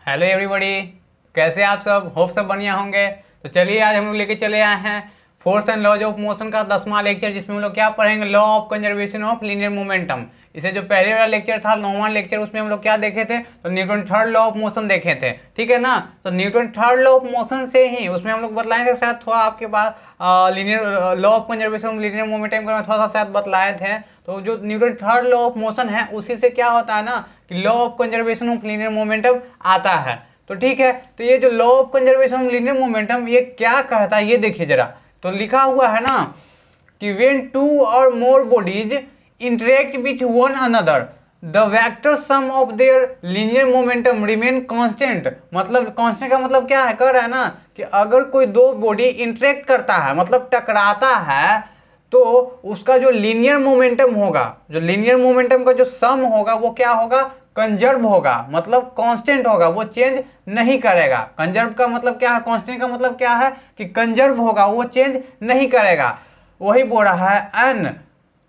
Hello everybody, कैसे आप सब? होप सब बढ़िया होंगे। तो चलिए आज हम लोग लेके चले आए हैं force and laws of motion का 10वां लेक्चर, जिसमें हम लोग क्या पढ़ेंगे, law of conservation of linear momentum. इसे जो पहले वाला लेक्चर था 9वां लेक्चर, उसमें हम लोग क्या देखे थे, तो Newton third law of motion देखे थे, ठीक है ना। तो Newton third law of motion से ही उसमें हम लोग बतलाए थे, शायद थोड़ा आपके पास linear law of conservation of linear momentum का थोड़ा सा शायद बतलाए थे। तो जो Newton third law of motion है उसी से क्या होता है ना कि law of conservation of linear momentum आता है। तो ठीक है, तो ये जो law of conservation of linear momentum ये क्या कहता है ये देखिए जरा। तो लिखा हुआ है ना कि व्हेन टू और more bodies interact with one another the vector sum of their linear momentum remain constant. मतलब कांस्टेंट का मतलब क्या है, कह रहा है ना कि अगर कोई दो बॉडी इंटरेक्ट करता है, मतलब टकराता है, तो उसका जो लीनियर मोमेंटम होगा, जो लीनियर मोमेंटम का जो सम होगा वो क्या होगा, कंजर्व होगा, मतलब कांस्टेंट होगा, वो चेंज नहीं करेगा। कंजर्व का मतलब क्या है, कांस्टेंट का मतलब क्या है कि कंजर्व होगा, वो चेंज नहीं करेगा। वही बोल रहा है and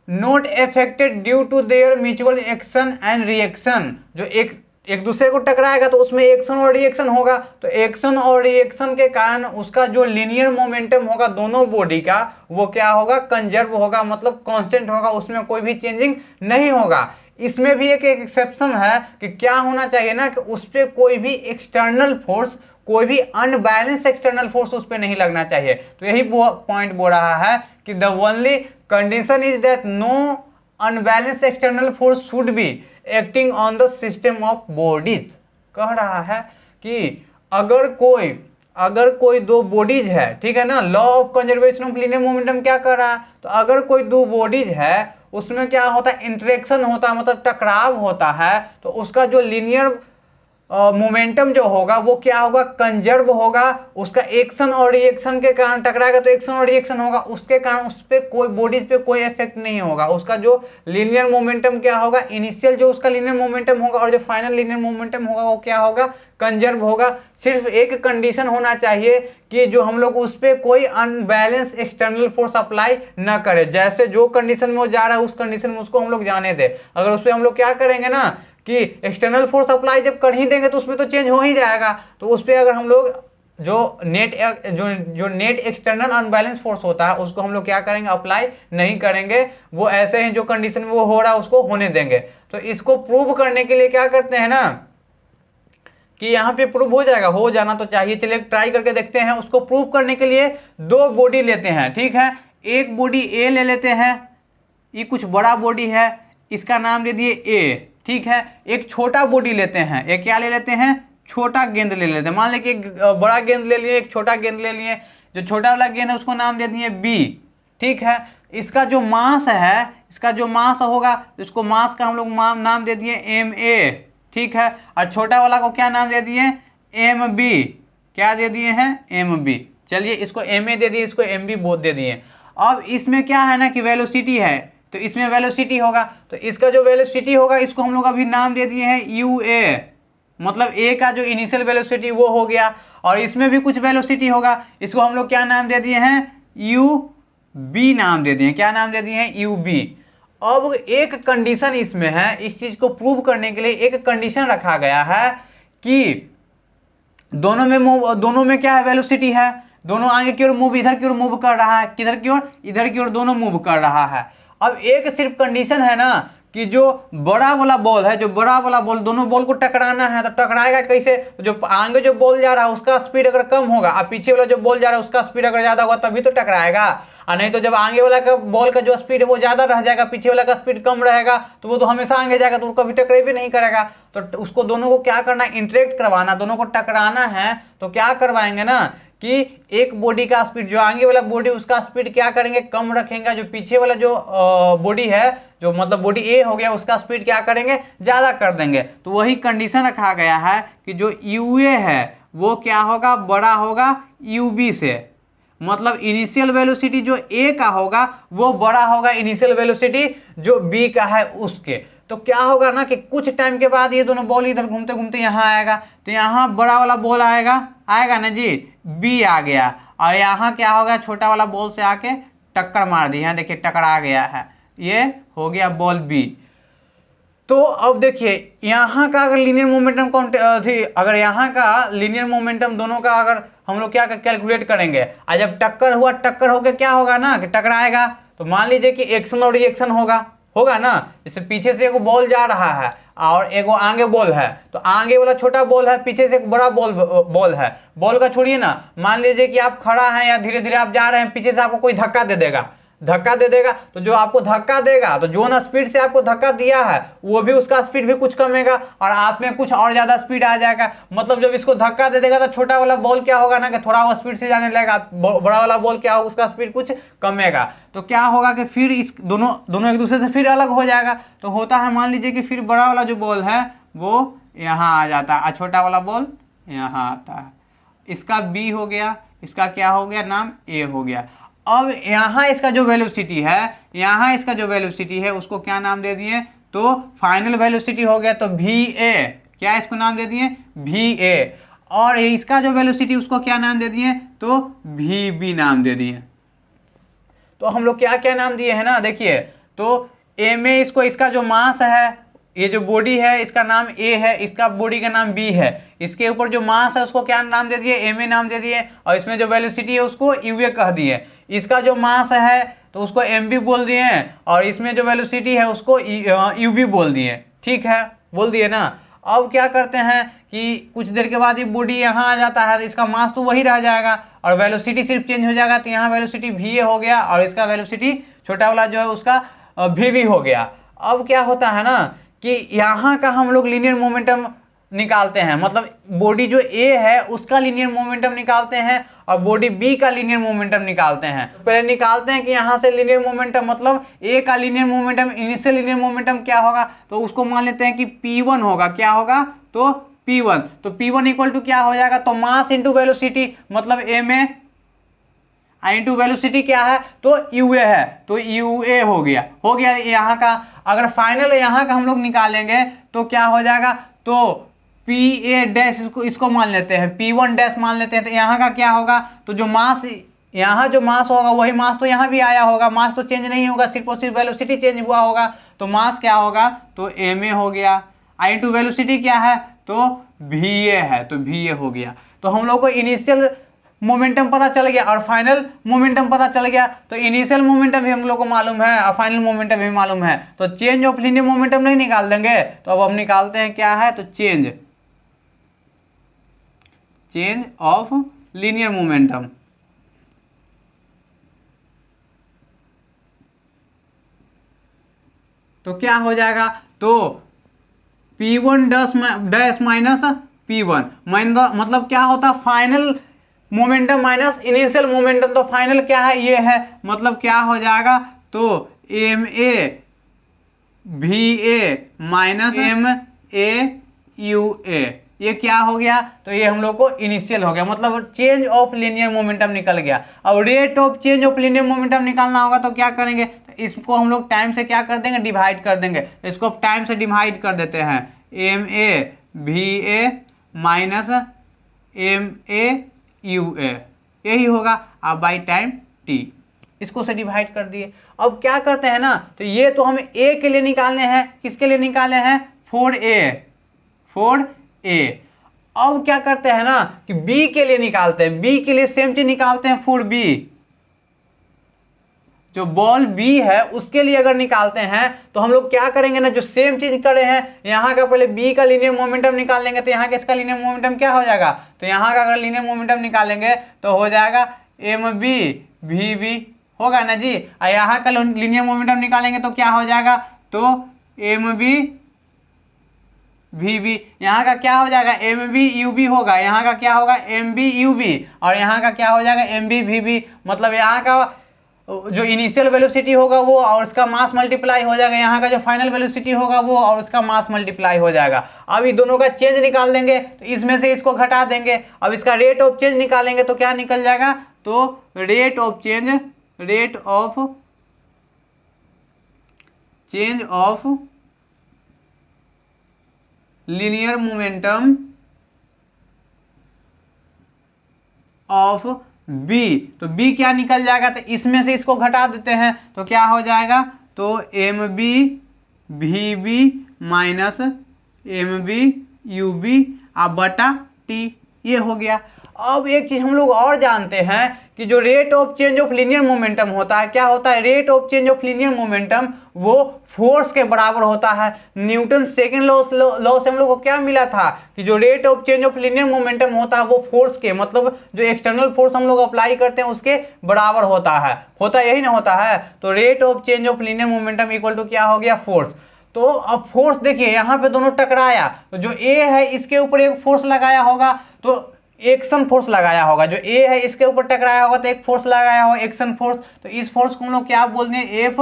not affected due to their mutual action and reaction. जो एक दूसरे को टकराएगा तो उसमें एक्शन और रिएक्शन होगा, तो एक्शन और रिएक्शन के कारण उसका जो लीनियर मोमेंटम होगा दोनों बॉडी का, वो क्या होगा, कंजर्व होगा, मतलब कांस्टेंट होगा, उसमें कोई भी चेंजिंग नहीं होगा। इसमें भी एक एक्सेप्शन है कि क्या होना चाहिए ना कि उस पर कोई भी एक्सटर्नल फोर्स, कोई भी अनबैलेंस एक्सटर्नल फोर्स उस पर नहीं लगना चाहिए। तो यही पॉइंट बोल रहा है कि the only condition is that no unbalance external force should be acting on the system of bodies. कह रहा है कि अगर कोई दो बॉडीज है, ठीक है ना, law of conservation of linear momentum क्या कर रहा है, तो अगर कोई दो बॉडीज है उसमें क्या होता है, इंटरेक्शन होता है, मतलब टकराव होता है, तो उसका जो लीनियर मोमेंटम जो होगा वो क्या होगा, कंजर्व होगा। उसका एक्शन और रिएक्शन के कारण टकराएगा तो एक्शन और रिएक्शन होगा, उसके कारण उस पर कोई बॉडीज पे कोई इफेक्ट नहीं होगा। उसका जो लीनियर मोमेंटम क्या होगा, इनिशियल जो उसका लीनियर मोमेंटम होगा और जो फाइनल लीनियर मोमेंटम होगा वो क्या होगा, कंजर्व होगा। सिर्फ एक कंडीशन होना चाहिए कि जो हम लोग उस पर कोई अनबैलेंस एक्सटर्नल फोर्स अप्लाई न करे। जैसे जो कंडीशन में वो जा रहा है उस कंडीशन में उसको हम लोग जाने दें। अगर उस पर हम लोग क्या करेंगे ना कि एक्सटर्नल फोर्स अप्लाई जब कर ही देंगे तो उसमें तो चेंज हो ही जाएगा। तो उस पर अगर हम लोग जो नेट एक्सटर्नल अनबैलेंस फोर्स होता है उसको हम लोग क्या करेंगे, अप्लाई नहीं करेंगे। वो ऐसे ही जो कंडीशन में वो हो रहा है उसको होने देंगे। तो इसको प्रूव करने के लिए क्या करते हैं ना कि यहाँ पे प्रूव हो जाएगा, हो जाना तो चाहिए। चलिए ट्राई करके देखते हैं। उसको प्रूव करने के लिए दो बॉडी लेते हैं, ठीक है। एक बॉडी ए ले लेते हैं, ये कुछ बड़ा बॉडी है, इसका नाम दे दिए ए, ठीक है। एक छोटा बॉडी लेते हैं, एक क्या ले लेते हैं, छोटा गेंद ले लेते हैं। मान लें कि एक बड़ा गेंद ले लिए, एक छोटा गेंद ले लिए। जो छोटा वाला गेंद है उसको नाम दे दिए बी, ठीक है। इसका जो मास है, इसका जो मास होगा इसको मास का हम लोग नाम दे दिए एम ए, ठीक है। और छोटा वाला को क्या नाम दे दिए, एम बी। क्या दे दिए हैं, एम बी। चलिए इसको एम ए दे दिए, इसको एम बी बोथ दे दिए। अब इसमें क्या है ना कि वेलोसिटी है, तो इसमें वेलोसिटी होगा, तो इसका जो वेलोसिटी होगा इसको हम लोग अभी नाम दे दिए हैं यू ए, मतलब ए का जो इनिशियल वेलोसिटी वो हो गया। और इसमें भी कुछ वेलोसिटी होगा, इसको हम लोग क्या नाम दे दिए हैं, यू बी नाम दे दिए। क्या नाम दे दिए हैं, यू बी। अब एक कंडीशन इसमें है, इस चीज को प्रूव करने के लिए एक कंडीशन रखा गया है कि दोनों में क्या है, वेलोसिटी है। दोनों आगे की ओर मूव, इधर की ओर मूव कर रहा है, किधर की ओर, इधर की ओर, दोनों मूव कर रहा है। अब एक सिर्फ कंडीशन है ना कि जो बड़ा वाला बॉल है, जो बड़ा वाला बॉल, दोनों बॉल को टकराना है, तो टकराएगा कैसे, तो जो आगे जो बॉल जा रहा है उसका स्पीड अगर कम होगा और पीछे वाला जो बॉल जा रहा है उसका स्पीड अगर ज्यादा होगा तभी तो टकराएगा। और नहीं तो जब आगे वाला का बॉल का जो स्पीड है वो ज्यादा रह जाएगा, पीछे वाला का स्पीड कम रहेगा, तो वो तो हमेशा आगे जाएगा, तो वो कभी टकरे भी नहीं करेगा। तो उसको दोनों को क्या करना है, इंटरेक्ट करवाना, दोनों को टकराना है। तो क्या करवाएंगे ना कि एक बॉडी का स्पीड, जो आगे वाला बॉडी उसका स्पीड क्या करेंगे, कम रखेंगे। जो पीछे वाला जो बॉडी है, जो मतलब बॉडी ए हो गया, उसका स्पीड क्या करेंगे, ज्यादा कर देंगे। तो वही कंडीशन रखा गया है कि जो यू ए है वो क्या होगा, बड़ा होगा यू बी से। मतलब इनिशियल वेलोसिटी जो ए का होगा वो बड़ा होगा इनिशियल वेलोसिटी जो बी का है उसके। तो क्या होगा ना कि कुछ टाइम के बाद ये दोनों बॉल इधर घूमते घूमते यहाँ आएगा, तो यहाँ बड़ा वाला बॉल आएगा ना जी, बी आ गया। और यहाँ क्या होगा, छोटा वाला बॉल से आके टक्कर मार दी, यहाँ देखिए टकरा गया है, ये हो गया बॉल बी। तो अब देखिए यहाँ का अगर लीनियर मोमेंटम अगर यहाँ का लीनियर मोमेंटम दोनों का अगर हम लोग क्या कैलकुलेट करेंगे, और जब टक्कर होकर क्या होगा ना कि टकराएगा, तो मान लीजिए कि एक्शन और रिएक्शन होगा ना। जैसे पीछे से एगो बॉल जा रहा है और एगो आगे बॉल है, तो आगे वाला छोटा बॉल है, पीछे से एक बड़ा बॉल है। बॉल का छोड़िए ना, मान लीजिए कि आप खड़ा हैं या धीरे धीरे आप जा रहे हैं, पीछे से आपको कोई धक्का दे देगा, तो जो आपको धक्का देगा, तो जो ना स्पीड से आपको धक्का दिया है वो भी उसका स्पीड भी कुछ कमेगा और आप में कुछ और ज्यादा स्पीड आ जाएगा। मतलब जब इसको धक्का दे देगा तो छोटा वाला बॉल क्या होगा ना कि थोड़ा वो स्पीड से जाने लगेगा, बड़ा वाला बॉल क्या होगा, उसका स्पीड कुछ कमेगा। तो क्या होगा कि फिर इस दोनों एक दूसरे से फिर अलग हो जाएगा। तो होता है, मान लीजिए कि फिर बड़ा वाला जो बॉल है वो यहाँ आ जाता है और छोटा वाला बॉल यहाँ आता है। इसका बी हो गया, इसका क्या हो गया, नाम ए हो गया। अब यहाँ इसका जो वेलोसिटी है उसको क्या नाम दे दिए, तो फाइनल वेलोसिटी हो गया, तो वी ए, क्या इसको नाम दे दिए, वी ए। और इसका जो वेलोसिटी उसको क्या नाम दे दिए, तो वी बी नाम दे दिए। तो हम लोग क्या क्या नाम दिए हैं ना, देखिए, तो ए में इसका जो मास है, ये जो बॉडी है इसका नाम ए है, इसका बॉडी का नाम बी है, इसके ऊपर जो मास है उसको क्या नाम दे दिए, एम ए नाम दे दिए, और इसमें जो वेलोसिटी है उसको यू ए कह दिए। इसका जो मास है तो उसको एम बी बोल दिए, और इसमें जो वेलोसिटी है उसको यू बी बोल दिए। ठीक है, बोल दिए ना। अब क्या करते हैं कि कुछ देर के बाद ये बॉडी यहाँ आ जाता है, तो इसका मास तो वही रह जाएगा और वेलोसिटी सिर्फ चेंज हो जाएगा। तो यहाँ वेलोसिटी वी ए हो गया और इसका वेलोसिटी छोटा वाला जो है उसका वी बी हो गया। अब क्या होता है ना कि यहाँ का हम लोग लीनियर मोमेंटम निकालते हैं, मतलब बॉडी जो ए है उसका लीनियर मोमेंटम निकालते हैं और बॉडी बी का लीनियर मोमेंटम निकालते हैं। तो पहले निकालते हैं कि यहाँ से लीनियर मोमेंटम, मतलब ए का linear momentum, initial linear momentum क्या होगा, तो उसको मान लेते हैं कि P1 होगा। क्या होगा, तो P1। तो P1 इक्वल टू क्या हो जाएगा, तो मास इंटू वेलोसिटी, मतलब ए में इंटू वेलोसिटी क्या है, तो यू ए है, तो यू ए हो गया यहाँ का। अगर फाइनल यहाँ का हम लोग निकालेंगे तो क्या हो जाएगा, तो पी ए डैश, इसको मान लेते हैं, P1 डैश मान लेते हैं। तो यहाँ का क्या होगा, तो जो मास यहाँ जो मास होगा वही मास तो यहाँ भी आया होगा, मास तो चेंज नहीं होगा, सिर्फ और सिर्फ वेलोसिटी चेंज हुआ होगा। तो मास क्या होगा, तो एम ए हो गया, आई टू वेलोसिटी क्या है, तो वी ए है, तो वी ए हो गया। तो हम लोग को इनिशियल मोमेंटम पता चल गया और फाइनल मोमेंटम पता चल गया। तो इनिशियल मोमेंटम भी हम लोग को मालूम है और फाइनल मोमेंटम भी मालूम है। तो चेंज ऑफ लीनियर मोमेंटम नहीं निकाल देंगे, तो अब हम निकालते हैं क्या है, तो चेंज ऑफ लीनियर मोमेंटम। तो क्या हो जाएगा, तो P1 डैश माइनस P1, मतलब क्या होता है, final momentum minus initial momentum. तो फाइनल क्या है, ये है, मतलब क्या हो जाएगा, तो m a v a minus m a u a, ये क्या हो गया, तो ये हम लोग को इनिशियल हो गया, मतलब चेंज ऑफ लीनियर मोमेंटम निकल गया। अब rate of change of linear momentum निकालना होगा तो क्या करेंगे, तो इसको हम लोग टाइम से क्या कर देंगे, डिवाइड कर देंगे। तो इसको टाइम से डिवाइड कर देते हैं, m a v a minus m a u a, यही होगा। अब बाई टाइम टी, इसको से डिवाइड कर दिए। अब क्या करते हैं ना, तो ये तो हमें ए के लिए निकालने हैं, किसके लिए निकाले हैं, फॉर ए। अब क्या करते हैं ना कि बी के लिए निकालते हैं, बी के लिए सेम चीज निकालते हैं, फॉर बी। जो बॉल बी है उसके लिए अगर निकालते हैं तो हम लोग क्या करेंगे ना, जो सेम चीज करे हैं, यहाँ का पहले बी का लीनियर मोमेंटम निकाल लेंगे। तो यहाँ का इसका लीनियर मोमेंटम क्या हो जाएगा, तो यहाँ का अगर लीनियर मोमेंटम निकालेंगे तो हो जाएगा एम बी वी बी, होगा ना जी। और यहाँ का लीनियर मोमेंटम निकालेंगे तो क्या हो जाएगा, तो एम बी वी बी, यहाँ का क्या हो जाएगा, एम बी यू बी होगा, यहाँ का क्या होगा, एम बी यू बी, और यहाँ का क्या हो जाएगा, एम बी वी बी। मतलब यहाँ का जो इनिशियल वेलोसिटी होगा वो और उसका मास मल्टीप्लाई हो जाएगा, यहाँ का जो फाइनल वेलोसिटी होगा वो और उसका मास मल्टीप्लाई हो जाएगा। अब ये दोनों का चेंज निकाल देंगे, तो इसमें से इसको घटा देंगे। अब इसका रेट ऑफ चेंज निकालेंगे तो क्या निकल जाएगा, तो rate of change of linear momentum of b. तो बी क्या निकल जाएगा, तो इसमें से इसको घटा देते हैं तो क्या हो जाएगा, तो m b v b minus m b u b बटा टी, ये हो गया। अब एक चीज हम लोग और जानते हैं कि जो rate of change of linear momentum होता है, क्या होता है, rate of change of linear momentum वो फोर्स के बराबर होता है। न्यूटन सेकंड लॉ से हम लोग को क्या मिला था कि जो rate of change of linear momentum होता है वो फोर्स के, मतलब जो एक्सटर्नल फोर्स हम लोग अप्लाई करते हैं उसके बराबर होता है, यही ना होता है। तो rate of change of linear momentum equal to क्या हो गया, फोर्स। तो अब फोर्स देखिए यहाँ पे दोनों टकराया, तो जो ए है इसके ऊपर एक फोर्स लगाया होगा तो एक्शन फोर्स लगाया होगा, जो ए है इसके ऊपर टकराया होगा तो एक फोर्स लगाया होगा, एक्शन फोर्स। तो इस फोर्स को हम लोग क्या बोल दें, एफ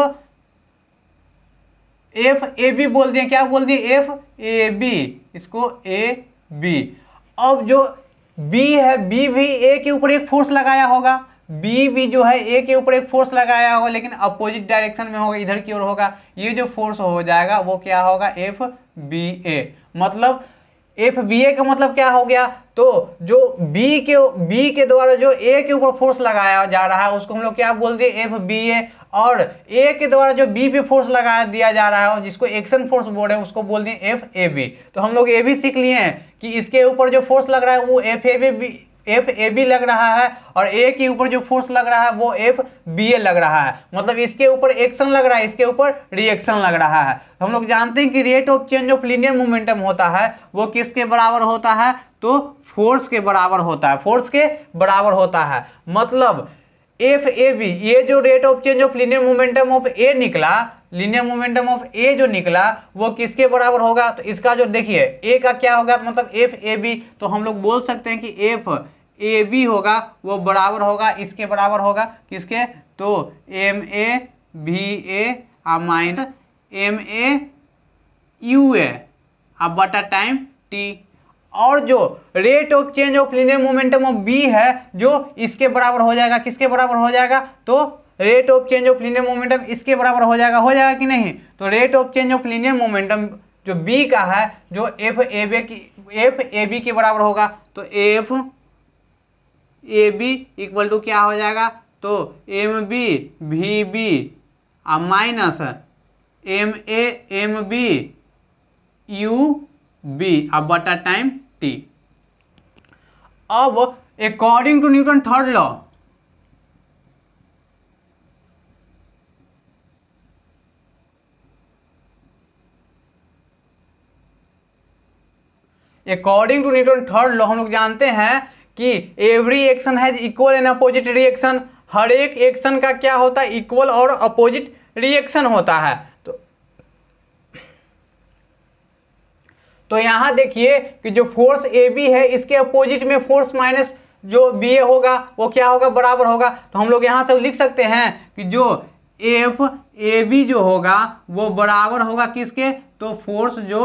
ए बी बोल दिए, क्या बोल दिए, एफ ए बी, इसको ए बी। अब जो बी है, बी भी ए के ऊपर एक फोर्स लगाया होगा, बी भी जो है ए के ऊपर एक फोर्स लगाया होगा लेकिन अपोजिट डायरेक्शन में होगा, इधर की ओर होगा। ये जो फोर्स हो जाएगा वो क्या होगा, एफ बी ए। मतलब एफ बी ए का मतलब क्या हो गया, तो जो बी के द्वारा जो ए के ऊपर फोर्स लगाया जा रहा है उसको हम लोग क्या बोल दिए, एफ बी ए। और ए के द्वारा जो बी पे फोर्स लगा दिया जा रहा है जिसको एक्शन फोर्स बोल रहे हैं उसको बोल दिए एफ ए बी। तो हम लोग ये भी सीख लिए हैं कि इसके ऊपर जो फोर्स लग रहा है वो एफ ए बी लग रहा है, और ए के ऊपर जो फोर्स लग रहा है वो एफ बी ए लग रहा है। मतलब इसके ऊपर एक्शन लग रहा है, इसके ऊपर रिएक्शन लग रहा है। हम लोग जानते हैं कि rate of change of linear momentum होता है वो किसके बराबर होता है, तो फोर्स के बराबर होता है, फोर्स के बराबर होता है। मतलब एफ ए बी, ये जो rate of change of linear momentum of a निकला, लीनियर मोमेंटम ऑफ ए जो निकला वो किसके बराबर होगा, तो इसका जो देखिए ए का क्या होगा, तो मतलब एफ ए बी। तो हम लोग बोल सकते हैं कि एफ ए बी होगा वो बराबर होगा, इसके बराबर होगा किसके, तो m a v a minus m a u a बटा टाइम टी। और जो rate of change of linear momentum of b है जो इसके बराबर हो जाएगा, किसके बराबर हो जाएगा, तो rate of change of linear momentum इसके बराबर हो जाएगा कि नहीं। तो rate of change of linear momentum जो बी का है जो एफ ए बी के बराबर होगा, तो f a b equal to क्या हो जाएगा, तो m b v b minus m b u b बटा टाइम टी। अब according to Newton third law, हम लोग जानते हैं कि every action has equal and opposite reaction. हर एक एक्शन का क्या होता है, इक्वल और अपोजिट रिएक्शन होता है। तो यहां देखिए कि जो फोर्स ए बी है इसके अपोजिट में फोर्स माइनस जो बी ए होगा वो क्या होगा, बराबर होगा। तो हम लोग यहां से लिख सकते हैं कि जो एफ ए बी जो होगा वो बराबर होगा किसके, तो फोर्स जो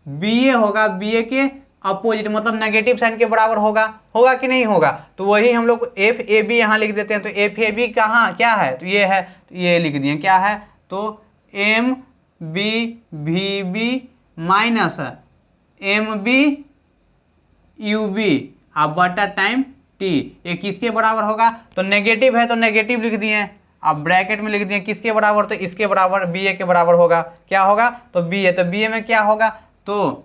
बी ए होगा बी ए के अपोजिट, मतलब नेगेटिव साइन के बराबर होगा कि नहीं होगा। तो वही हम लोग एफ ए बी यहाँ लिख देते हैं। तो एफ ए बी कहाँ क्या है, तो ये है, तो ये लिख दिए क्या है, तो m b v b minus m b u b बटा टाइम टी, ये किसके बराबर होगा, तो नेगेटिव है तो नेगेटिव लिख दिए, अब ब्रैकेट में लिख दिए किसके बराबर, तो इसके बराबर बी ए के बराबर होगा। क्या होगा, तो बी ए, तो बी ए में क्या होगा, तो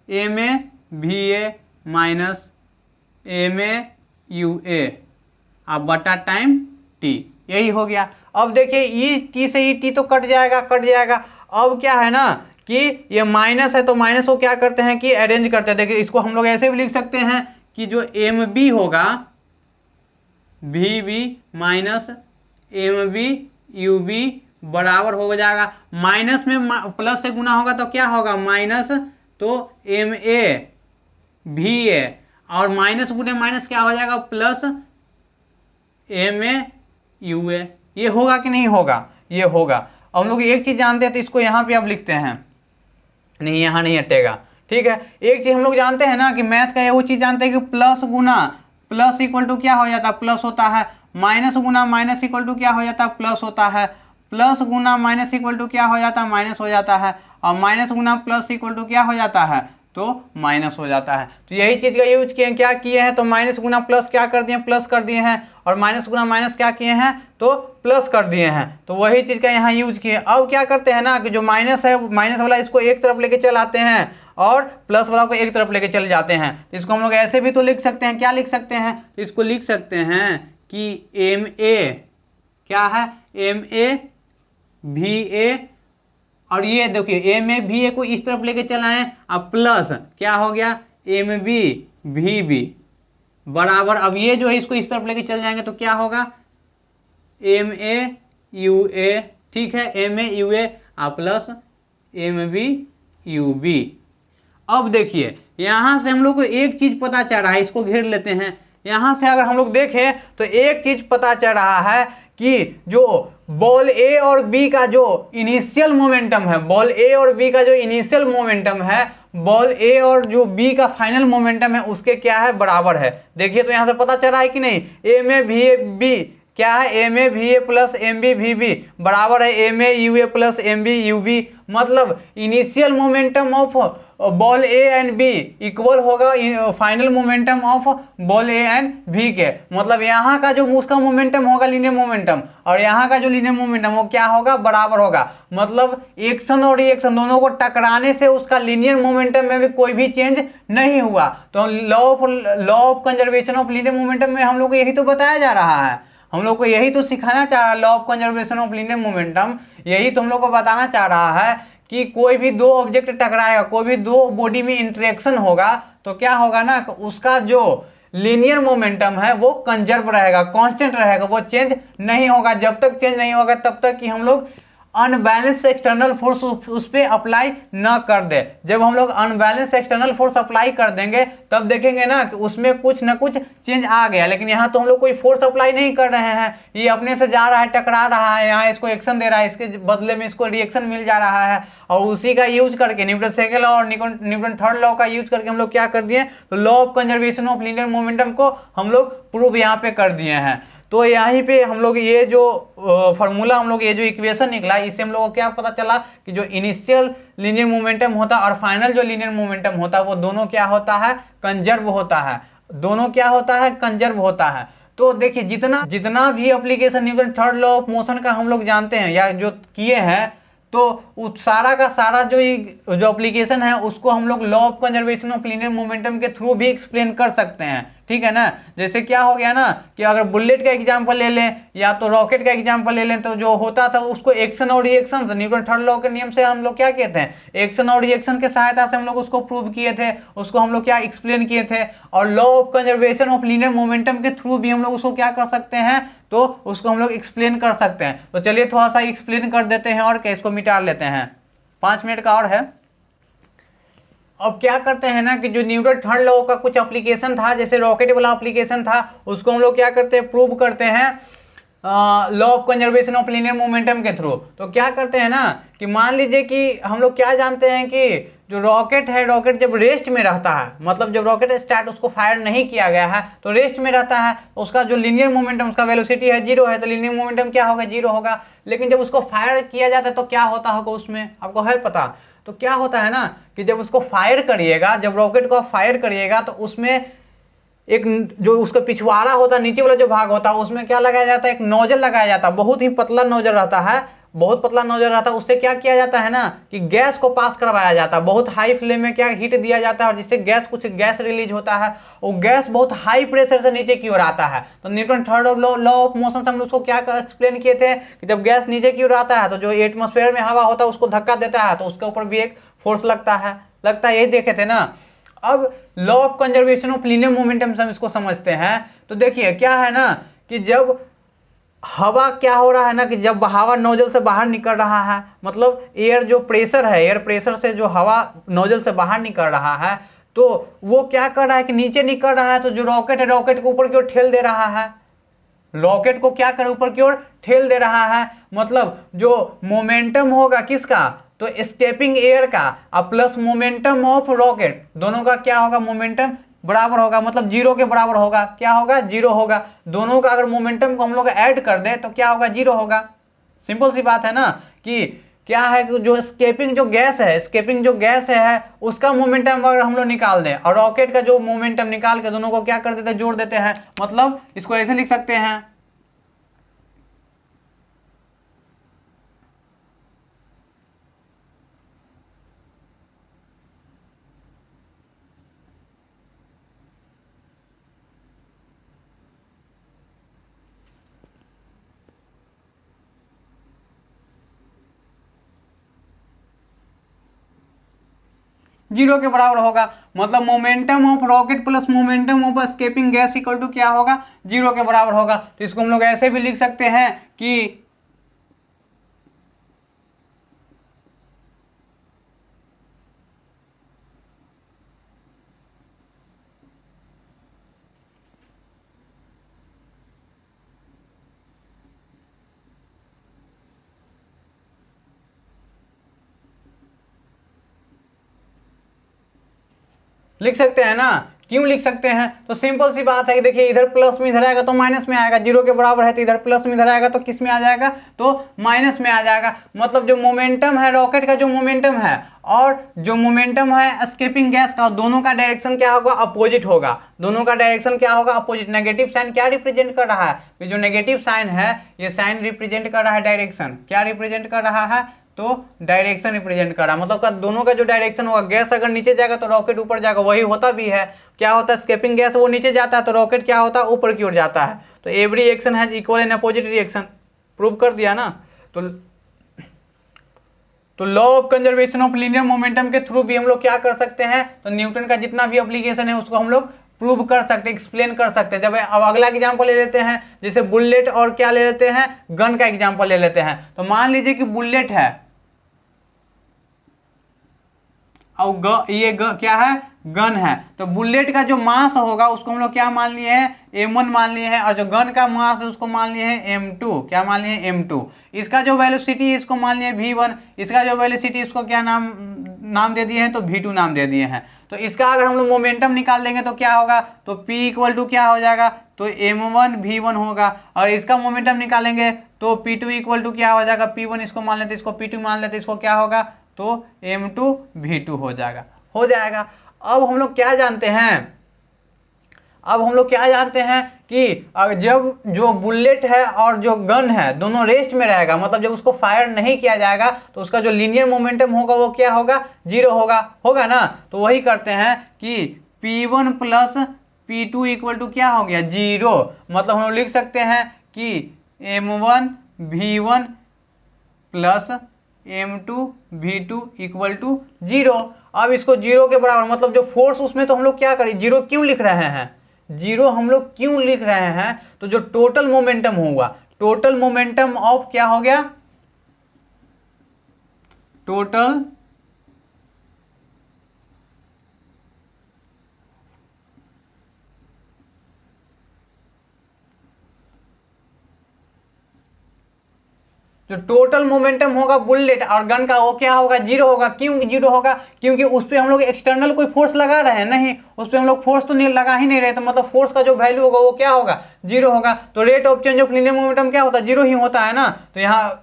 m a v a minus m a u a बटा टाइम टी, यही हो गया। अब देखिए ई टी से ई टी तो कट जाएगा। अब क्या है ना कि ये माइनस है तो माइनस को क्या करते हैं कि अरेंज करते हैं। देखिए इसको हम लोग ऐसे भी लिख सकते हैं कि जो एम बी होगा v b minus m b u b बराबर हो जाएगा, माइनस में प्लस से गुना होगा तो क्या होगा, माइनस तो एम ए भी ए, और माइनस गुने माइनस क्या हो जाएगा, plus M a u a. ये होगा कि नहीं होगा, ये होगा। हम लोग एक चीज जानते हैं तो इसको यहाँ पे अब लिखते हैं, नहीं यहाँ नहीं हटेगा, ठीक है। एक चीज हम लोग जानते हैं ना कि मैथ का वो चीज जानते हैं कि प्लस गुना प्लस इक्वल टू क्या हो जाता है, प्लस होता है, माइनस गुना माइनस इक्वल टू क्या हो जाता है, प्लस होता है, प्लस गुना माइनस इक्वल टू क्या हो जाता है, माइनस हो जाता है, और माइनस गुना प्लस इक्वल टू क्या हो जाता है, तो माइनस हो जाता है। तो यही चीज का यूज किए, क्या किए हैं, तो माइनस गुना प्लस क्या कर दिए, प्लस कर दिए हैं, और माइनस गुना माइनस क्या किए हैं तो प्लस कर दिए हैं, तो वही चीज़ का यहाँ यूज किए। अब क्या करते हैं ना कि जो माइनस है माइनस वाला इसको एक तरफ लेके चल आते हैं और प्लस वाला को एक तरफ लेके चले जाते हैं। तो इसको हम लोग ऐसे भी तो लिख सकते हैं, क्या लिख सकते हैं, तो इसको लिख सकते हैं कि एम ए क्या है, एम ए भी ए, और ये देखिए एम ए भी ए को इस तरफ लेके चलाएं अब प्लस क्या हो गया एम बी भी बी बराबर, अब ये जो है इसको इस तरफ लेके चल जाएंगे तो क्या होगा एम ए यू ए, ठीक है, m a u a plus m b u b. अब देखिए यहां से हम लोग को एक चीज पता चल रहा है, इसको घेर लेते हैं। यहां से अगर हम लोग देखें तो एक चीज पता चल रहा है कि जो बॉल ए और बी का जो इनिशियल मोमेंटम है, बॉल ए और बी का जो इनिशियल मोमेंटम है, बॉल ए और जो बी का फाइनल मोमेंटम है उसके क्या है बराबर है। देखिए तो यहां से पता चल रहा है कि नहीं, M a v A B क्या है, m a v a plus m b v b बराबर है m a u a plus m b u b. मतलब initial momentum of ball a and b equal होगा final momentum of ball a and b के। मतलब यहाँ का जो उसका मोमेंटम होगा लीनियर मोमेंटम और यहाँ का जो लीनियर मोमेंटम वो क्या होगा बराबर होगा। मतलब एक्शन और रिएक्शन दोनों को टकराने से उसका लीनियर मोमेंटम में भी कोई भी चेंज नहीं हुआ। तो law of conservation of linear momentum में हम लोग को यही तो बताया जा रहा है, हम लोग को यही तो सिखाना चाह रहा है। Law of conservation of linear momentum यही तो हम लोग को बताना चाह रहा है कि कोई भी दो ऑब्जेक्ट टकराएगा, कोई भी दो बॉडी में इंटरेक्शन होगा तो क्या होगा ना, उसका जो लीनियर मोमेंटम है वो कंजर्व रहेगा, कांस्टेंट रहेगा, वो चेंज नहीं होगा। जब तक चेंज नहीं होगा तब तक कि हम लोग अनबैलेंस एक्सटर्नल फोर्स उस पर अप्लाई न कर दे। जब हम लोग अनबैलेंस एक्सटर्नल फोर्स अप्लाई कर देंगे तब देखेंगे ना कि उसमें कुछ ना कुछ चेंज आ गया, लेकिन यहाँ तो हम लोग कोई फोर्स अप्लाई नहीं कर रहे हैं, ये अपने से जा रहा है, टकरा रहा है, यहाँ इसको एक्शन दे रहा है, इसके बदले में इसको रिएक्शन मिल जा रहा है। और उसी का यूज करके न्यूटन सेकंड लॉ और न्यूटन थर्ड लॉ का यूज करके हम लोग क्या कर दिए, तो law of conservation of linear momentum को हम लोग प्रूव यहाँ पे कर दिए हैं। तो यहीं पे हम लोग ये जो फार्मूला हम लोग ये जो इक्वेशन निकला इससे हम लोग को क्या पता चला कि जो इनिशियल लीनियर मोमेंटम होता है और फाइनल जो लीनियर मोमेंटम होता है वो दोनों क्या होता है कंजर्व होता है, दोनों क्या होता है कंजर्व होता है। तो देखिए जितना भी application Newton third law of motion का हम लोग जानते हैं या जो किए हैं तो सारा का सारा जो एप्लीकेशन है उसको हम लोग law of conservation of linear momentum के थ्रू भी एक्सप्लेन कर सकते हैं, ठीक है ना। जैसे क्या हो गया ना कि अगर बुलेट का एग्जांपल ले लें या तो रॉकेट का एग्जांपल ले लें, तो जो होता था उसको एक्शन और रिएक्शन से न्यूटन थर्ड लॉ के नियम से हम लोग क्या कहते हैं, एक्शन और रिएक्शन के सहायता से हम लोग उसको प्रूव किए थे, उसको हम लोग क्या एक्सप्लेन किए थे। और law of conservation of linear momentum के थ्रू भी हम लोग उसको क्या कर सकते हैं, तो उसको हम लोग एक्सप्लेन कर सकते हैं। तो चलिए थोड़ा सा एक्सप्लेन कर देते हैं और क्या इसको मिटा लेते हैं, 5 मिनट का और है। अब क्या करते हैं ना कि जो न्यूटन थर्ड लॉ का कुछ एप्लीकेशन था, जैसे रॉकेट वाला एप्लीकेशन था, उसको हम लोग क्या करते हैं प्रूव करते हैं law of conservation of linear momentum के थ्रू। तो क्या करते हैं ना कि मान लीजिए कि हम लोग क्या जानते हैं कि जो रॉकेट है, रॉकेट जब रेस्ट में रहता है, मतलब जब रॉकेट स्टार्ट उसको फायर नहीं किया गया है तो रेस्ट में रहता है, तो उसका जो लीनियर मोमेंटम उसका वेलोसिटी है 0 है, तो लीनियर मोमेंटम क्या होगा 0 होगा। लेकिन जब उसको फायर किया जाता है तो क्या होता होगा उसमें, आपको है पता। तो क्या होता है ना कि जब उसको फायर करिएगा, जब रॉकेट को फायर करिएगा तो उसमें एक जो उसका पिछवाड़ा होता है, नीचे वाला जो भाग होता है उसमें क्या लगाया जाता है, एक नोजल लगाया जाता है, बहुत ही पतला नोजल रहता है, बहुत पतला नोजल रहता है। उससे क्या किया जाता है ना कि गैस को पास करवाया जाता है, बहुत हाई फ्लेम में क्या हीट दिया जाता है और जिससे कुछ गैस रिलीज होता है, वो गैस बहुत हाई प्रेशर से नीचे की ओर आता है। तो Newton third law of motion से हम उसको क्या एक्सप्लेन किए थे कि जब गैस नीचे की ओर आता है तो जो एटमॉस्फेयर में हवा होता है उसको धक्का देता है, तो उसके ऊपर भी एक फोर्स लगता है, यही देखे थे ना। अब law of conservation of linear momentum से हम इसको समझते हैं। तो देखिए क्या है ना कि जब हवा क्या हो रहा है ना कि जब हवा नोजल से बाहर निकल रहा है, मतलब एयर जो प्रेशर है, एयर प्रेशर से जो हवा नोजल से बाहर निकल रहा है तो वो क्या कर रहा है कि नीचे निकल रहा है, तो जो रॉकेट है रॉकेट को ऊपर की ओर ठेल दे रहा है, रॉकेट को क्या कर ऊपर की ओर ठेल दे रहा है। मतलब जो मोमेंटम होगा किसका, तो स्टेपिंग एयर का अब प्लस मोमेंटम ऑफ रॉकेट, दोनों का क्या होगा मोमेंटम बराबर होगा, मतलब 0 के बराबर होगा। क्या होगा 0 होगा। दोनों का अगर मोमेंटम को हम लोग ऐड कर दें तो क्या होगा 0 होगा। सिंपल सी बात है ना कि क्या है कि जो स्केपिंग जो गैस है उसका मोमेंटम अगर हम लोग निकाल दें और रॉकेट का जो मोमेंटम निकाल के दोनों को क्या कर देते हैं, जोड़ देते हैं। मतलब इसको ऐसे लिख सकते हैं, जीरो के बराबर होगा। मतलब momentum of rocket plus momentum of escaping gas equal to क्या होगा, जीरो के बराबर होगा। तो इसको हम लोग ऐसे भी लिख सकते हैं कि लिख सकते हैं ना। क्यों लिख सकते हैं, तो सिंपल सी बात है कि देखिए इधर प्लस में इधर आएगा तो माइनस में आएगा, जीरो के बराबर है तो इधर प्लस में इधर आएगा तो किस में आ जाएगा, तो माइनस में आ जाएगा। मतलब जो मोमेंटम है रॉकेट का, जो मोमेंटम है और जो मोमेंटम है एस्केपिंग गैस का, दोनों का डायरेक्शन क्या होगा, अपोजिट होगा। दोनों का डायरेक्शन क्या होगा, अपोजिट। नेगेटिव साइन क्या रिप्रेजेंट कर रहा है, ये जो नेगेटिव साइन है ये साइन रिप्रेजेंट कर रहा है डायरेक्शन। क्या रिप्रेजेंट कर रहा है, तो डायरेक्शन रिप्रेजेंट कर रहा है। मतलब का दोनों का जो डायरेक्शन होगा, गैस अगर नीचे जाएगा तो रॉकेट ऊपर जाएगा, वही होता भी है। क्या होता है, स्केपिंग गैस वो नीचे जाता है तो रॉकेट क्या होता है, ऊपर की ओर जाता है। तो every action has equal and opposite reaction, prove कर दिया ना। तो law of conservation of linear momentum के थ्रू भी हम लोग क्या कर सकते हैं, तो न्यूटन का जितना भी एप्लीकेशन है उसको हम लोग प्रूव कर सकते हैं, एक्सप्लेन कर सकते हैं। जब अब अगला एग्जांपल ले लेते हैं, जैसे बुलेट और क्या ले लेते हैं, गन का एग्जांपल ले लेते हैं। तो मान लीजिए कि बुलेट है और क्या है, गन है। तो बुलेट का जो मास होगा उसको हम लोग क्या मान लिए हैं, m1 मान लिए हैं, और जो गन का मास है उसको मान लिए हैं m2। क्या मान लिए हैं, m2। इसका जो वेलोसिटी है इसको मान लिए v1, इसका जो वेलोसिटी इसको क्या नाम दे दिए हैं, तो v2 नाम दे दिए हैं। तो इसका अगर हम लोग मोमेंटम निकाल देंगे तो क्या होगा, तो p इक्वल टू क्या हो जाएगा, तो m1 v1 होगा। और इसका मोमेंटम निकालेंगे तो p2 इक्वल टू क्या हो जाएगा, p1 इसको मान लेते, इसको p2 मान लेते, इसको क्या होगा, तो m2 v2 हो जाएगा। अब हम लोग क्या जानते हैं, कि जब जो बुलेट है और जो गन है दोनों रेस्ट में रहेगा, मतलब जब उसको फायर नहीं किया जाएगा तो उसका जो लीनियर मोमेंटम होगा वो क्या होगा, जीरो होगा ना। तो वही करते हैं कि p1 plus p2 equal to क्या हो गया, जीरो। मतलब हम लोग लिख सकते हैं कि m1 v1 plus m2 v2 equal to zero. अब इसको जीरो के बराबर, मतलब जो फोर्स उसमें, तो हम लोग क्या करें, जीरो क्यों लिख रहे हैं, जीरो हम लोग क्यों लिख रहे हैं, तो जो टोटल मोमेंटम होगा, टोटल मोमेंटम ऑफ क्या हो गया, टोटल जो टोटल मोमेंटम होगा बुलेट और गन का वो क्या होगा, जीरो होगा। क्यों जीरो होगा, क्योंकि उस पर हम लोग एक्सटर्नल कोई फोर्स लगा रहे हैं, नहीं, उस पर हम लोग फोर्स तो नहीं लगा ही नहीं रहे, तो मतलब फोर्स का जो वैल्यू होगा वो क्या होगा, जीरो होगा। तो rate of change of linear momentum क्या होता है, जीरो ही होता है ना। तो यहाँ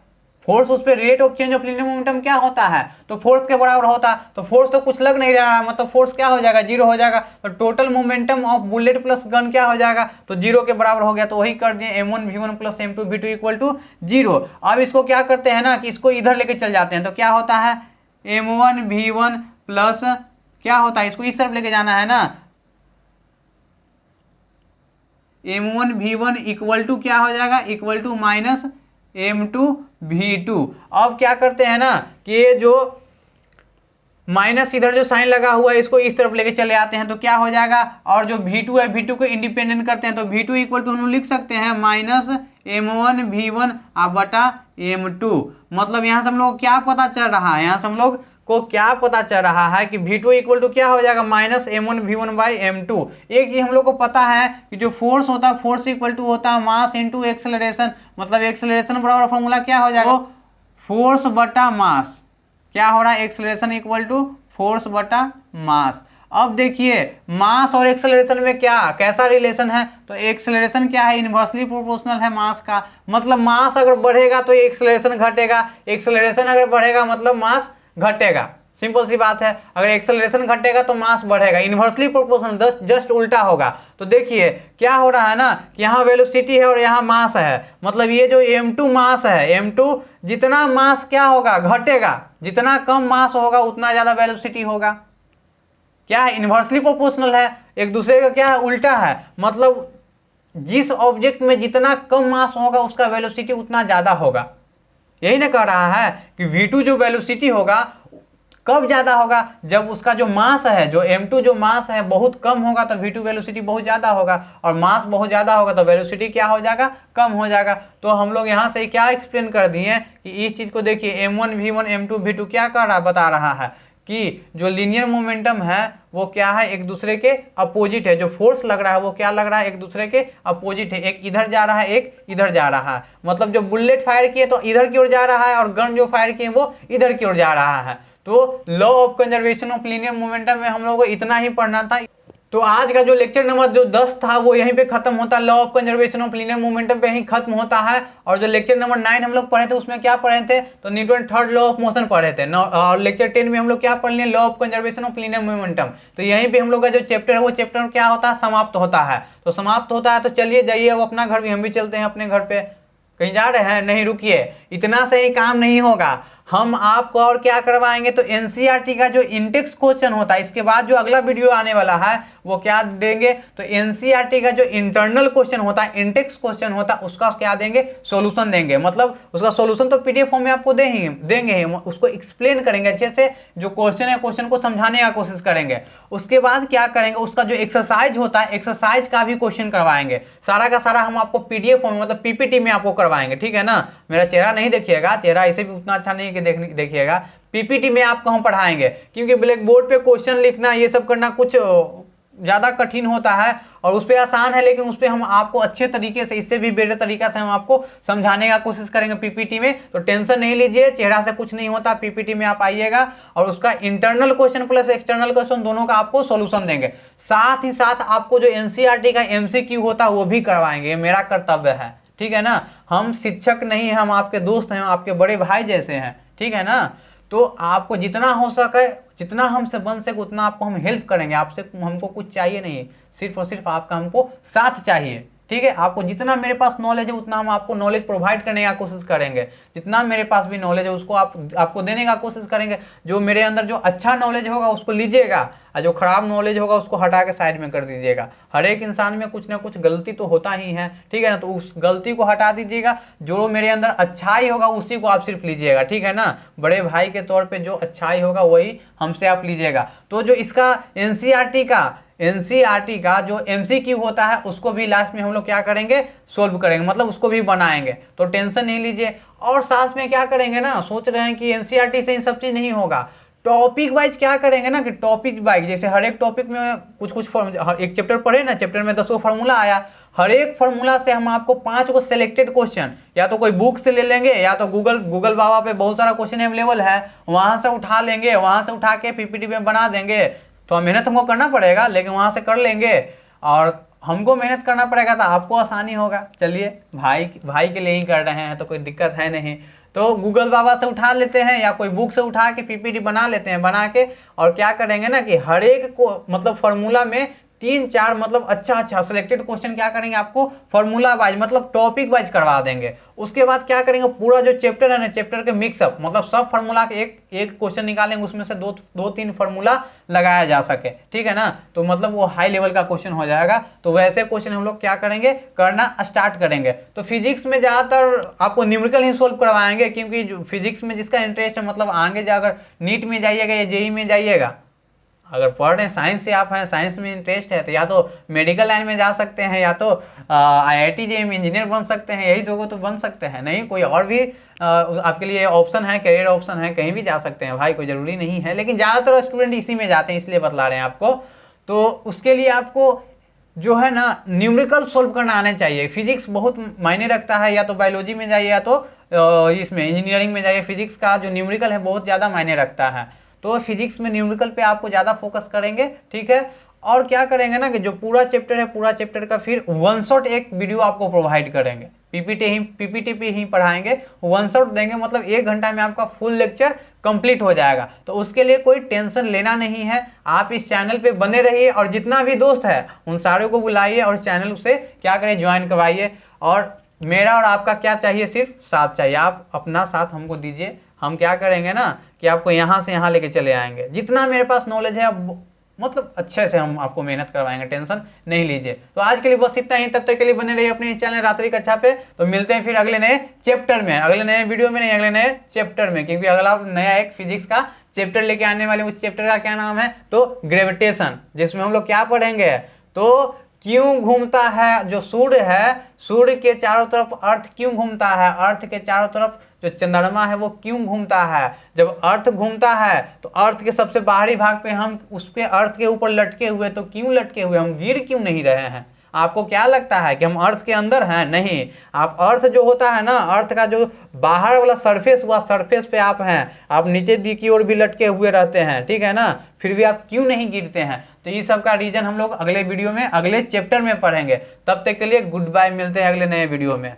फोर्स उस पर rate of change of linear momentum क्या होता है, तो फोर्स के बराबर होता। तो फोर्स तो कुछ लग नहीं रहा है, मतलब फोर्स क्या हो जाएगा, जीरो हो जाएगा। तो total momentum of bullet plus gun क्या हो जाएगा, तो जीरो के बराबर हो गया। तो वही कर दिए m1 v1 plus m2 v2 equal to zero. अब इसको क्या करते हैं ना, कि इसको इधर लेके चल जाते हैं। तो क्या होता है, m1 v1 प्लस क्या होता है, इसको इस तरफ लेके जाना है ना, m1 v1 इक्वल टू क्या हो जाएगा, equal to minus m2 v2। अब क्या करते हैं ना, कि ये जो माइनस इधर जो साइन लगा हुआ है इसको इस तरफ लेके चले आते हैं, तो क्या हो जाएगा, और जो v2 है v2 को इंडिपेंडेंट करते हैं, तो v2 इक्वल टू हम लोग लिख सकते हैं माइनस m1 v1 बटा m2। मतलब यहाँ से हम लोग क्या पता चल रहा है, यहाँ से हम लोग को क्या पता चल रहा है कि v2 इक्वल टू क्या हो जाएगा, minus m1 v1 by m2। एक चीज हम लोग को पता है कि जो फोर्स होता है, फोर्स इक्वल टू होता है मास इंटू एक्सेलरेशन। मतलब एक्सेलरेशन बराबर फॉर्मूला क्या हो जाएगा, फोर्स बटा मास। क्या हो रहा है, एक्सेलरेशन इक्वल टू फोर्स बटा मास। अब देखिए मास और एक्सेलरेशन में क्या कैसा रिलेशन है, तो एक्सेलरेशन क्या है, इनवर्सली प्रोपोर्शनल है मास का, मतलब मास अगर बढ़ेगा तो एक्सेलरेशन घटेगा, एक्सेलरेशन अगर बढ़ेगा मतलब मास घटेगा, सिंपल सी बात है। अगर एक्सेलरेशन घटेगा तो मास बढ़ेगा, इनवर्सली प्रोपोर्शनल, जस्ट उल्टा होगा। तो देखिए क्या हो रहा है ना कि यहाँ वेलोसिटी है और यहाँ मास है, मतलब ये जो m2 मास है, m2 जितना मास क्या होगा घटेगा, जितना कम मास होगा उतना ज्यादा वेलोसिटी होगा। क्या है, इनवर्सली प्रोपोर्शनल है, एक दूसरे का क्या है, उल्टा है, मतलब जिस ऑब्जेक्ट में जितना कम मास होगा उसका वेलोसिटी उतना ज्यादा होगा। यही ना कह रहा है कि v2 जो वेलोसिटी होगा कब ज्यादा होगा, जब उसका जो मास है, जो m2 जो मास है बहुत कम होगा तो v2 वेलोसिटी बहुत ज्यादा होगा, और मास बहुत ज्यादा होगा तो वेलोसिटी क्या हो जाएगा, कम हो जाएगा। तो हम लोग यहाँ से क्या एक्सप्लेन कर दिए कि इस चीज को देखिए m1 v1 m2 v2 क्या कर रहा बता रहा है कि जो लीनियर मोमेंटम है वो क्या है, एक दूसरे के अपोजिट है, जो फोर्स लग रहा है वो क्या लग रहा है, एक दूसरे के अपोजिट है, एक इधर जा रहा है एक इधर जा रहा है, मतलब जो बुलेट फायर किए तो इधर की ओर जा रहा है और गन जो फायर किए वो इधर की ओर जा रहा है। तो law of conservation of linear momentum में हम लोग को इतना ही पढ़ना था। तो आज का जो लेक्चर नंबर जो 10 था वो यहीं पे खत्म होता है, law of conservation of linear momentum पे ही खत्म होता है। और जो लेक्चर नंबर 9 हम लोग पढ़े थे उसमें क्या पढ़े थे, तो Newton third law of motion पढ़े थे। और लेक्चर 10 में हम लोग क्या पढ़ लिए, law of conservation of linear momentum. तो यहीं पे हम लोग का जो चैप्टर है वो चैप्टर क्या होता है, समाप्त होता है। तो समाप्त होता है तो चलिए जाइए अब अपना घर भी, हम भी चलते हैं अपने घर पे। कहीं जा रहे हैं, नहीं रुकिए, इतना से ही काम नहीं होगा, हम आपको और क्या करवाएंगे, तो एनसीईआरटी का जो इंटेक्स क्वेश्चन होता है, इसके बाद जो अगला वीडियो आने वाला है वो क्या देंगे, तो एनसीईआरटी का जो इंटरनल क्वेश्चन होता है, इंटेक्स क्वेश्चन होता है, उसका क्या देंगे, सॉल्यूशन देंगे। मतलब उसका सॉल्यूशन तो पीडीएफ फॉर्म में आपको देंगे ही, उसको एक्सप्लेन करेंगे अच्छे से, जो क्वेश्चन है क्वेश्चन को समझाने का कोशिश करेंगे। उसके बाद क्या करेंगे, उसका जो एक्सरसाइज होता है एक्सरसाइज का भी क्वेश्चन करवाएंगे, सारा का सारा हम आपको पीडीएफ फॉर्म मतलब पीपीटी में आपको करवाएंगे, ठीक है ना। मेरा चेहरा नहीं देखिएगा, चेहरा ऐसे भी उतना अच्छा नहीं है कि देखिएगा, पीपीटी में आपको हम पढ़ाएंगे, क्योंकि ब्लैक बोर्ड पे क्वेश्चन लिखना ये सब करना कुछ ज़्यादा कठिन होता है, और उस पर आसान है लेकिन उस पर हम आपको अच्छे तरीके से, इससे भी बेहतर तरीका से हम आपको समझाने का कोशिश करेंगे पीपीटी में। तो टेंशन नहीं लीजिए, चेहरा से कुछ नहीं होता, पीपीटी में आप आइएगा और उसका internal question plus external question दोनों का आपको सॉल्यूशन देंगे। साथ ही साथ आपको जो एनसीईआरटी का एमसीक्यू होता है वो भी करवाएंगे, ये मेरा कर्तव्य है, ठीक है ना। हम शिक्षक नहीं, हम आपके दोस्त हैं, आपके बड़े भाई जैसे हैं, ठीक है ना। तो आपको जितना हो सके, जितना हमसे बन सके उतना आपको हम हेल्प करेंगे, आपसे हमको कुछ चाहिए नहीं, सिर्फ और सिर्फ आपका हमको साथ चाहिए, ठीक है। आपको जितना मेरे पास नॉलेज है उतना हम आपको नॉलेज प्रोवाइड करने का कोशिश करेंगे, जितना मेरे पास भी नॉलेज है उसको आपको देने का कोशिश करेंगे। जो मेरे अंदर जो अच्छा नॉलेज होगा उसको लीजिएगा, और जो खराब नॉलेज होगा उसको हटा के साइड में कर दीजिएगा। हर एक इंसान में कुछ ना कुछ गलती तो होता ही है, ठीक है ना, तो उस गलती को हटा दीजिएगा, जो मेरे अंदर अच्छाई होगा उसी को आप सिर्फ लीजिएगा, ठीक है ना। बड़े भाई के तौर पे जो अच्छाई होगा वही हमसे आप लीजिएगा। तो जो इसका एनसीईआरटी का जो एमसीक्यू होता है उसको भी लास्ट में हम लोग क्या करेंगे, सोल्व करेंगे, मतलब उसको भी बनाएंगे, तो टेंशन नहीं लीजिए। और साथ में क्या करेंगे ना, सोच रहे हैं कि एनसीईआरटी से इन सब चीज नहीं होगा, टॉपिक वाइज क्या करेंगे ना कि टॉपिक वाइज, जैसे हर एक टॉपिक में एक चैप्टर पढ़े ना, चैप्टर में 10 फार्मूला आया, हर एक फार्मूला से हम आपको 5 को सिलेक्टेड क्वेश्चन या तो कोई बुक से ले लेंगे या तो गूगल बाबा पे बहुत सारा क्वेश्चन अवेलेबल है, वहां से उठा लेंगे, वहां से उठा के पीपीटी में बना देंगे। तो मेहनत हमको करना पड़ेगा लेकिन वहां से कर लेंगे, और हमको मेहनत करना पड़ेगा तो आपको आसानी होगा। चलिए भाई के लिए ही कर रहे हैं तो कोई दिक्कत है नहीं। तो गूगल बाबा से उठा लेते हैं या कोई बुक से उठा के पीपीटी बना लेते हैं, बना के और क्या करेंगे ना कि हर एक को मतलब फार्मूला में 3-4 मतलब अच्छा सिलेक्टेड क्वेश्चन क्या करेंगे, आपको फार्मूला वाइज मतलब टॉपिक वाइज करवा देंगे। उसके बाद क्या करेंगे, पूरा जो चैप्टर है ना, चैप्टर के मिक्सअप मतलब सब फार्मूला के एक क्वेश्चन निकालेंगे, उसमें से 2-3 फार्मूला लगाया जा सके, ठीक है ना। तो मतलब वो हाई लेवल का क्वेश्चन हो जाएगा। तो वैसे क्वेश्चन हम लोग क्या करेंगे, करना स्टार्ट करेंगे। तो फिजिक्स में ज्यादातर आपको न्यूमेरिकल ही सोल्व करवाएंगे, क्योंकि जो फिजिक्स में जिसका इंटरेस्ट है, मतलब आगे जाकर नीट में जाइएगा या जेई में जाइएगा, अगर पढ़ रहे हैं साइंस से आप हैं, साइंस में इंटरेस्ट है, तो या तो मेडिकल लाइन में जा सकते हैं या तो आईआईटी जेईई में इंजीनियर बन सकते हैं, यही दो तो बन सकते हैं, नहीं कोई और भी आपके लिए ऑप्शन है, करियर ऑप्शन है, कहीं भी जा सकते हैं भाई, कोई ज़रूरी नहीं है। लेकिन ज़्यादातर स्टूडेंट इसी में जाते हैं, इसलिए बतला रहे हैं आपको। तो उसके लिए आपको जो है ना न्यूमेरिकल सोल्व करना आना चाहिए। फिजिक्स बहुत मायने रखता है, या तो बायोलॉजी में जाइए या तो इसमें इंजीनियरिंग में जाइए, फिजिक्स का जो न्यूमेरिकल है बहुत ज़्यादा मायने रखता है। तो फिजिक्स में न्यूमेरिकल पे आपको ज़्यादा फोकस करेंगे, ठीक है। और क्या करेंगे ना कि जो पूरा चैप्टर है, पूरा चैप्टर का फिर वन शॉट एक वीडियो आपको प्रोवाइड करेंगे, पीपीटी पे ही पढ़ाएंगे, वन शॉट देंगे, मतलब 1 घंटा में आपका फुल लेक्चर कंप्लीट हो जाएगा। तो उसके लिए कोई टेंशन लेना नहीं है, आप इस चैनल पे बने रहिए और जितना भी दोस्त है उन सारे को बुलाइए और चैनल से क्या करें, ज्वाइन करवाइए। और मेरा और आपका क्या चाहिए, सिर्फ साथ चाहिए, आप अपना साथ हमको दीजिए, हम क्या करेंगे ना कि आपको यहाँ से यहाँ लेके चले आएंगे। जितना मेरे पास नॉलेज है अब मतलब अच्छे से हम आपको मेहनत करवाएंगे, टेंशन नहीं लीजिए। तो आज के लिए बस इतना ही, तब तक के लिए बने रहिए अपने चैनल रात्रि कक्षा पे। तो मिलते हैं फिर अगले नए चैप्टर में, अगले नए वीडियो में नहीं, अगले नए चैप्टर में, क्योंकि अगला नया एक फिजिक्स का चैप्टर लेके आने वाले। उस चैप्टर का क्या नाम है, तो ग्रेविटेशन, जिसमें हम लोग क्या पढ़ेंगे, तो क्यों घूमता है जो सूर्य है, सूर्य के चारों तरफ अर्थ क्यों घूमता है, अर्थ के चारों तरफ जो चंद्रमा है वो क्यों घूमता है। जब अर्थ घूमता है तो अर्थ के सबसे बाहरी भाग पे हम उसके अर्थ के ऊपर लटके हुए, तो क्यों लटके हुए, हम गिर क्यों नहीं रहे हैं। आपको क्या लगता है कि हम अर्थ के अंदर हैं, नहीं, आप अर्थ जो होता है ना, अर्थ का जो बाहर वाला सरफेस हुआ, सरफेस पे आप हैं, आप नीचे दी की ओर भी लटके हुए रहते हैं, ठीक है ना, फिर भी आप क्यों नहीं गिरते हैं। तो ये सब का रीजन हम लोग अगले वीडियो में, अगले चैप्टर में पढ़ेंगे। तब तक के लिए गुड बाय, मिलते हैं अगले नए वीडियो में।